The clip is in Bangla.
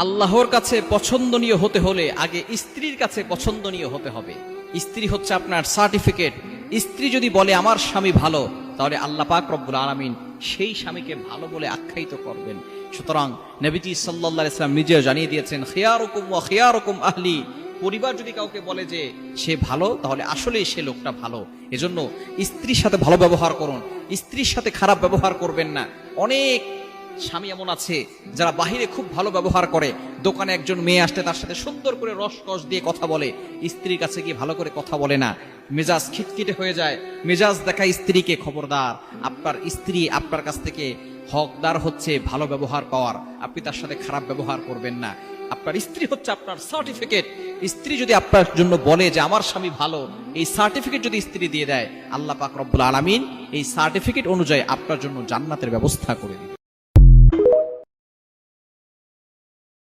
আল্লাহর কাছে পছন্দনীয় হতে হলে আগে স্ত্রীর কাছে পছন্দনীয় হতে হবে। স্ত্রী হচ্ছে আপনার সার্টিফিকেট। স্ত্রী যদি বলে আমার স্বামী ভালো, তাহলে আল্লাহ পাক রব্বুল আলামিন সেই স্বামীকে ভালো বলে আখ্যায়িত করবেন। সুতরাং নবীজি সাল্লাল্লাহু আলাইহি ওয়াসাল্লাম নিজে জানিয়ে দিয়েছেন, খিয়ারুকুম ওয়া খিয়ারুকুম আহলি। পরিবার যদি কাউকে বলে যে সে ভালো, তাহলে আসলেই সে লোকটা ভালো। এজন্য স্ত্রীর সাথে ভালো ব্যবহার করুন, স্ত্রীর সাথে খারাপ ব্যবহার করবেন না। অনেক স্বামী এমন আছে যারা বাহিরে খুব ভালো ব্যবহার করে, দোকানে একজন মেয়ে আসলে তার সাথে সুন্দর করে রসকস দিয়ে কথা বলে, স্ত্রীর কাছে গিয়ে ভালো করে কথা বলে না, মেজাজ খিটখিটে হয়ে যায়, মেজাজ দেখায় স্ত্রীকে। খবরদার, আপনার স্ত্রী আপনার কাছ থেকে হকদার হচ্ছে ভালো ব্যবহার পাওয়ার, আপনি তার সাথে খারাপ ব্যবহার করবেন না। আপনার স্ত্রী হচ্ছে আপনার সার্টিফিকেট। স্ত্রী যদি আপনার জন্য বলে যে আমার স্বামী ভালো, এই সার্টিফিকেট যদি স্ত্রী দিয়ে দেয়, আল্লাহ পাক রব্বুল আলামিন এই সার্টিফিকেট অনুযায়ী আপনার জন্য জান্নাতের ব্যবস্থা করে দিবেন।